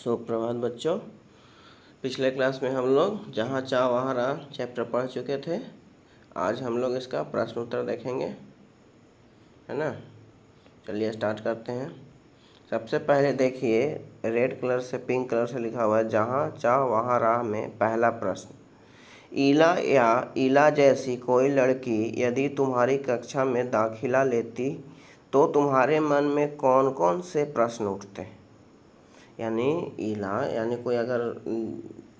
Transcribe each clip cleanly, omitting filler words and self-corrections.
सुप्रभात बच्चों। पिछले क्लास में हम लोग जहाँ चाह वहाँ राह चैप्टर पढ़ चुके थे। आज हम लोग इसका प्रश्न उत्तर देखेंगे, है ना। चलिए स्टार्ट करते हैं। सबसे पहले देखिए, रेड कलर से पिंक कलर से लिखा हुआ है जहाँ चाह वहाँ राह में पहला प्रश्न। ईला या ईला जैसी कोई लड़की यदि तुम्हारी कक्षा में दाखिला लेती तो तुम्हारे मन में कौन कौन से प्रश्न उठते। यानी ईला यानी कोई अगर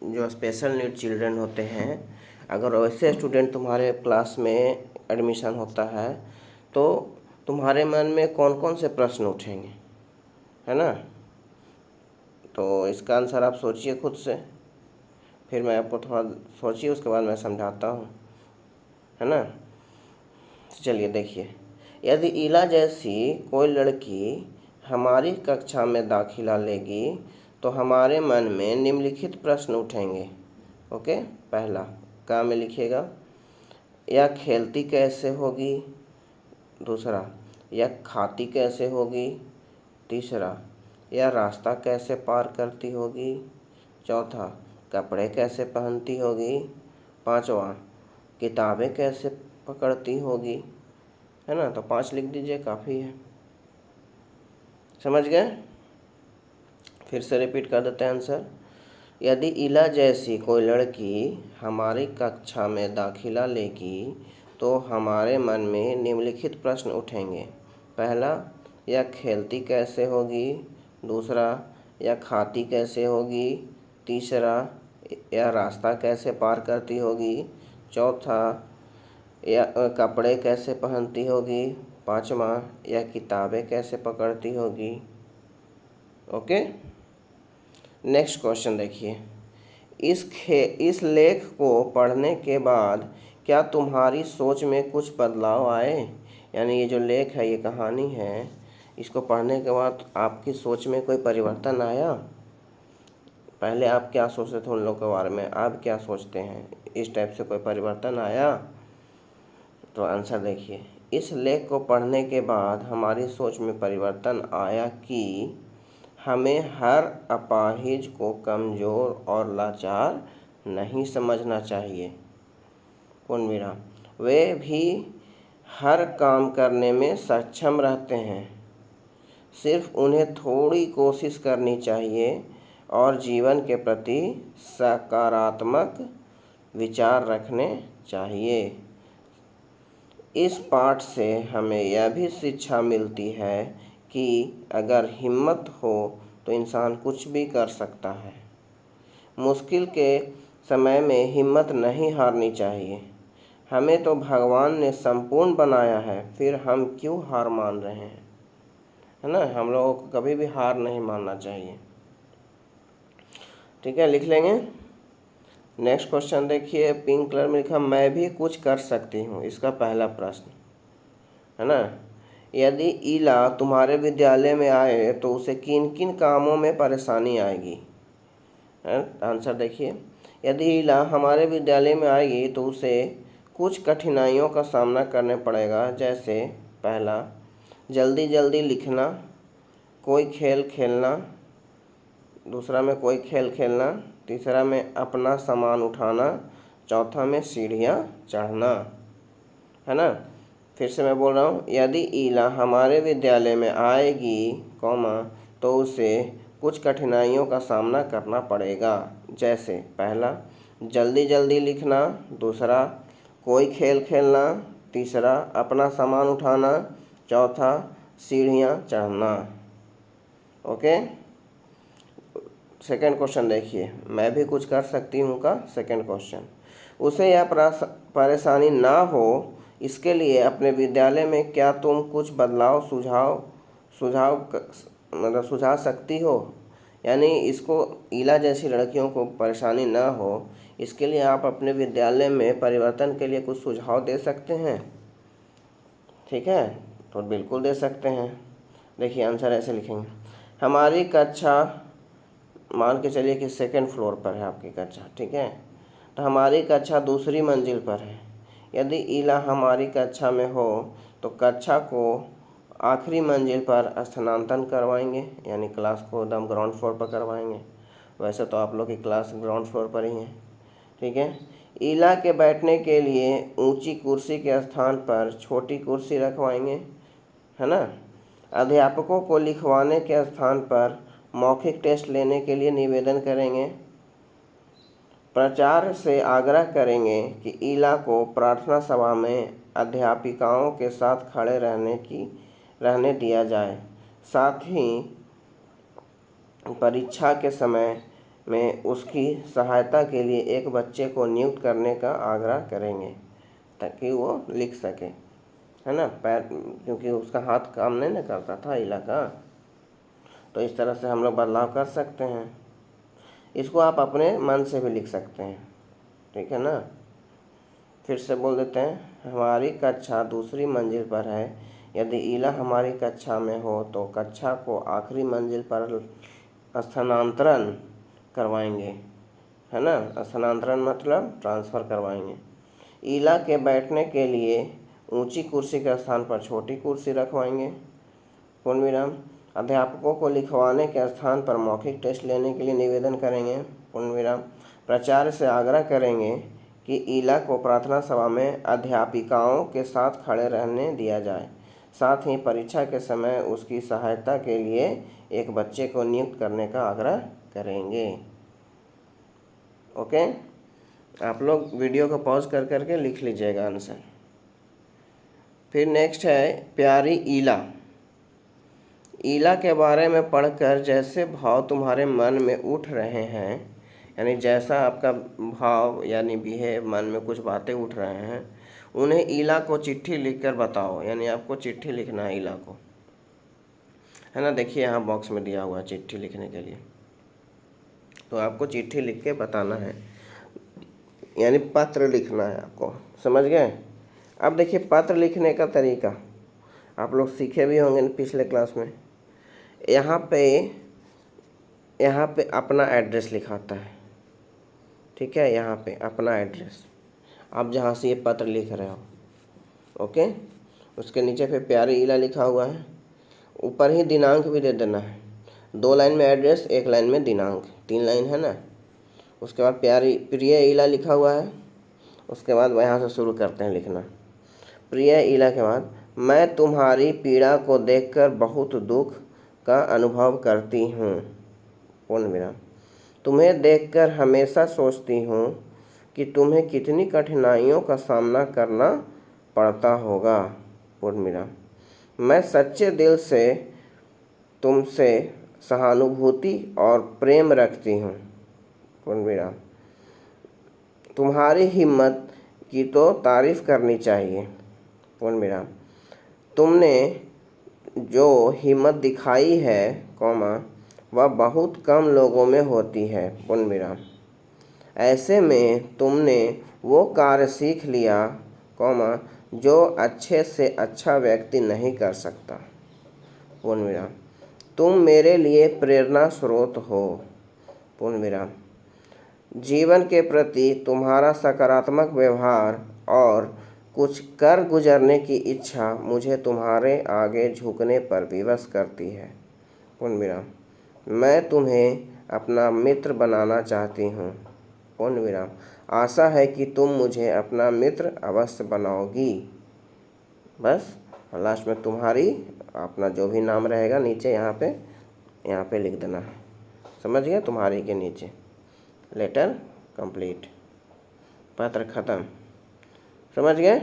जो स्पेशल नीड चिल्ड्रन होते हैं, अगर वैसे स्टूडेंट तुम्हारे क्लास में एडमिशन होता है तो तुम्हारे मन में कौन कौन से प्रश्न उठेंगे, है ना। तो इसका आंसर आप सोचिए खुद से, फिर मैं आपको थोड़ा सोचिए, उसके बाद मैं समझाता हूँ, है ना। चलिए देखिए, यदि ईला जैसी कोई लड़की हमारी कक्षा में दाखिला लेगी तो हमारे मन में निम्नलिखित प्रश्न उठेंगे। ओके, पहला का में लिखिएगा, यह खेलती कैसे होगी। दूसरा, यह खाती कैसे होगी। तीसरा, यह रास्ता कैसे पार करती होगी। चौथा, कपड़े कैसे पहनती होगी। पांचवा, किताबें कैसे पकड़ती होगी, है ना। तो 5 लिख दीजिए, काफ़ी है। समझ गए। फिर से रिपीट कर देते हैं आंसर। यदि ईला जैसी कोई लड़की हमारी कक्षा में दाखिला लेगी तो हमारे मन में निम्नलिखित प्रश्न उठेंगे। पहला, यह खेलती कैसे होगी। दूसरा, यह खाती कैसे होगी। तीसरा, यह रास्ता कैसे पार करती होगी। चौथा, यह कपड़े कैसे पहनती होगी। पांचवा, यह किताबें कैसे पकड़ती होगी। ओके, नेक्स्ट क्वेश्चन देखिए, इस लेख को पढ़ने के बाद क्या तुम्हारी सोच में कुछ बदलाव आए। यानी ये जो लेख है, ये कहानी है, इसको पढ़ने के बाद आपकी सोच में कोई परिवर्तन आया। पहले आप क्या सोचते थे उन लोगों के बारे में, आप क्या सोचते हैं, इस टाइप से कोई परिवर्तन आया। तो आंसर देखिए, इस लेख को पढ़ने के बाद हमारी सोच में परिवर्तन आया कि हमें हर अपाहिज को कमज़ोर और लाचार नहीं समझना चाहिए। कौन मेरा, वे भी हर काम करने में सक्षम रहते हैं, सिर्फ उन्हें थोड़ी कोशिश करनी चाहिए और जीवन के प्रति सकारात्मक विचार रखने चाहिए। इस पाठ से हमें यह भी शिक्षा मिलती है कि अगर हिम्मत हो तो इंसान कुछ भी कर सकता है। मुश्किल के समय में हिम्मत नहीं हारनी चाहिए। हमें तो भगवान ने संपूर्ण बनाया है, फिर हम क्यों हार मान रहे हैं, है ना। हम लोगों को कभी भी हार नहीं मानना चाहिए। ठीक है, लिख लेंगे। नेक्स्ट क्वेश्चन देखिए, पिंक कलर में लिखा, मैं भी कुछ कर सकती हूँ। इसका पहला प्रश्न, है ना। यदि ईला तुम्हारे विद्यालय में आए तो उसे किन किन कामों में परेशानी आएगी। आंसर देखिए, यदि ईला हमारे विद्यालय में आएगी तो उसे कुछ कठिनाइयों का सामना करने पड़ेगा। जैसे पहला, जल्दी जल्दी लिखना, कोई खेल खेलना। दूसरा में कोई खेल खेलना। तीसरा में अपना सामान उठाना। चौथा में सीढ़ियाँ चढ़ना, है ना। फिर से मैं बोल रहा हूँ, यदि ईला हमारे विद्यालय में आएगी तो उसे कुछ कठिनाइयों का सामना करना पड़ेगा। जैसे पहला, जल्दी जल्दी लिखना। दूसरा, कोई खेल खेलना। तीसरा, अपना सामान उठाना। चौथा, सीढ़ियाँ चढ़ना। ओके, सेकंड क्वेश्चन देखिए, मैं भी कुछ कर सकती हूँ का सेकंड क्वेश्चन। उसे यह परेशानी ना हो इसके लिए अपने विद्यालय में क्या तुम कुछ बदलाव सुझा सकती हो। यानी इसको, ईला जैसी लड़कियों को परेशानी ना हो इसके लिए आप अपने विद्यालय में परिवर्तन के लिए कुछ सुझाव दे सकते हैं। ठीक है, तो बिल्कुल दे सकते हैं। देखिए आंसर ऐसे लिखेंगे, हमारी कक्षा, मान के चलिए कि सेकंड फ्लोर पर है आपकी कक्षा, ठीक है। तो हमारी कक्षा दूसरी मंजिल पर है। यदि ईला हमारी कक्षा में हो तो कक्षा को आखिरी मंजिल पर स्थानांतरण करवाएंगे, यानी क्लास को एकदम ग्राउंड फ्लोर पर करवाएंगे। वैसे तो आप लोग की क्लास ग्राउंड फ्लोर पर ही है, ठीक है। ईला के बैठने के लिए ऊंची कुर्सी के स्थान पर छोटी कुर्सी रखवाएंगे, है ना। अध्यापकों को लिखवाने के स्थान पर मौखिक टेस्ट लेने के लिए निवेदन करेंगे। प्राचार्य से आग्रह करेंगे कि ईला को प्रार्थना सभा में अध्यापिकाओं के साथ खड़े रहने दिया जाए। साथ ही परीक्षा के समय में उसकी सहायता के लिए एक बच्चे को नियुक्त करने का आग्रह करेंगे ताकि वो लिख सके, है ना। क्योंकि उसका हाथ काम नहीं ना करता था ईला का, तो इस तरह से हम लोग बदलाव कर सकते हैं। इसको आप अपने मन से भी लिख सकते हैं, ठीक है ना। फिर से बोल देते हैं, हमारी कक्षा दूसरी मंजिल पर है। यदि ईला हमारी कक्षा में हो तो कक्षा को आखिरी मंजिल पर स्थानांतरण करवाएंगे, है ना। स्थानांतरण मतलब ट्रांसफ़र करवाएंगे। ईला के बैठने के लिए ऊंची कुर्सी के स्थान पर छोटी कुर्सी रखवाएंगे। पूर्ण विराम। अध्यापकों को लिखवाने के स्थान पर मौखिक टेस्ट लेने के लिए निवेदन करेंगे। पूर्ण विराम। प्राचार्य से आग्रह करेंगे कि ईला को प्रार्थना सभा में अध्यापिकाओं के साथ खड़े रहने दिया जाए। साथ ही परीक्षा के समय उसकी सहायता के लिए एक बच्चे को नियुक्त करने का आग्रह करेंगे। ओके, आप लोग वीडियो को पॉज कर करके लिख लीजिएगा आंसर। फिर नेक्स्ट है प्यारी ईला। ईला के बारे में पढ़कर जैसे भाव तुम्हारे मन में उठ रहे हैं, यानी जैसा आपका भाव यानी बिहेव, मन में कुछ बातें उठ रहे हैं, उन्हें ईला को चिट्ठी लिखकर बताओ। यानी आपको चिट्ठी लिखना है ईला को, है ना। देखिए यहाँ बॉक्स में दिया हुआ है चिट्ठी लिखने के लिए, तो आपको चिट्ठी लिख के बताना है, यानी पत्र लिखना है आपको, समझ गए। अब देखिए पत्र लिखने का तरीका आप लोग सीखे भी होंगे पिछले क्लास में। यहाँ पे अपना एड्रेस लिखाता है, ठीक है। यहाँ पे अपना एड्रेस, आप जहाँ से ये पत्र लिख रहे हो, ओके। उसके नीचे पे प्यारी ईला लिखा हुआ है, ऊपर ही दिनांक भी दे देना है। 2 लाइन में एड्रेस, 1 लाइन में दिनांक, 3 लाइन है ना। उसके बाद प्रिय ईला लिखा हुआ है। उसके बाद यहाँ से शुरू करते हैं लिखना। प्रिय ईला के बाद, मैं तुम्हारी पीड़ा को देखकर बहुत दुख का अनुभव करती हूँ। पूर्ण विराम। तुम्हें देखकर हमेशा सोचती हूँ कि तुम्हें कितनी कठिनाइयों का सामना करना पड़ता होगा। पूर्ण विराम। मैं सच्चे दिल से तुमसे सहानुभूति और प्रेम रखती हूँ। पूर्ण विराम। तुम्हारी हिम्मत की तो तारीफ़ करनी चाहिए। पूर्ण विराम। तुमने जो हिम्मत दिखाई है, वह बहुत कम लोगों में होती है। पूर्ण विराम। ऐसे में तुमने वो कार्य सीख लिया, जो अच्छे से अच्छा व्यक्ति नहीं कर सकता। पूर्ण विराम। तुम मेरे लिए प्रेरणा स्रोत हो। पूर्ण विराम। जीवन के प्रति तुम्हारा सकारात्मक व्यवहार और कुछ कर गुजरने की इच्छा मुझे तुम्हारे आगे झुकने पर विवश करती है। पूर्ण विराम। मैं तुम्हें अपना मित्र बनाना चाहती हूँ। पूर्ण विराम। आशा है कि तुम मुझे अपना मित्र अवश्य बनाओगी। बस लास्ट में तुम्हारी अपना जो भी नाम रहेगा नीचे यहाँ पे लिख देना है, समझ गए। तुम्हारी के नीचे लेटर कंप्लीट, पत्र ख़त्म। समझ गए,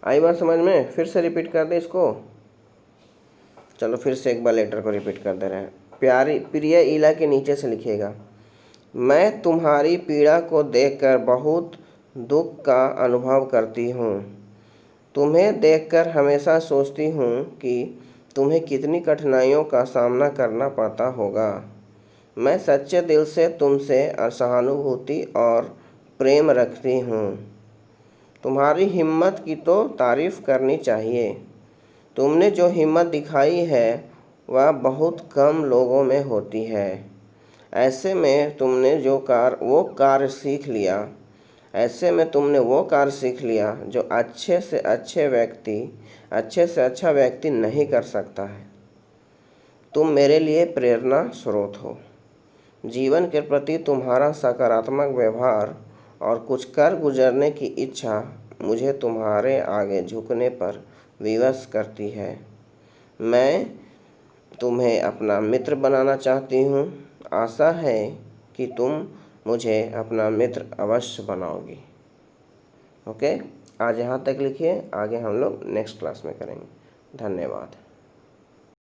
आई बात समझ में। फिर से रिपीट कर दे इसको। चलो फिर से एक बार लेटर को रिपीट कर दे रहे हैं। प्रिय ईला के नीचे से लिखिएगा, मैं तुम्हारी पीड़ा को देखकर बहुत दुख का अनुभव करती हूँ। तुम्हें देखकर हमेशा सोचती हूँ कि तुम्हें कितनी कठिनाइयों का सामना करना पड़ता होगा। मैं सच्चे दिल से तुमसे सहानुभूति और प्रेम रखती हूँ। तुम्हारी हिम्मत की तो तारीफ़ करनी चाहिए। तुमने जो हिम्मत दिखाई है वह बहुत कम लोगों में होती है। ऐसे में तुमने वो कार्य सीख लिया जो अच्छे से अच्छे व्यक्ति अच्छे से अच्छा व्यक्ति नहीं कर सकता है। तुम मेरे लिए प्रेरणा स्रोत हो। जीवन के प्रति तुम्हारा सकारात्मक व्यवहार और कुछ कर गुजरने की इच्छा मुझे तुम्हारे आगे झुकने पर विवश करती है। मैं तुम्हें अपना मित्र बनाना चाहती हूँ। आशा है कि तुम मुझे अपना मित्र अवश्य बनाओगी। ओके, आज यहाँ तक लिखिए, आगे हम लोग नेक्स्ट क्लास में करेंगे। धन्यवाद।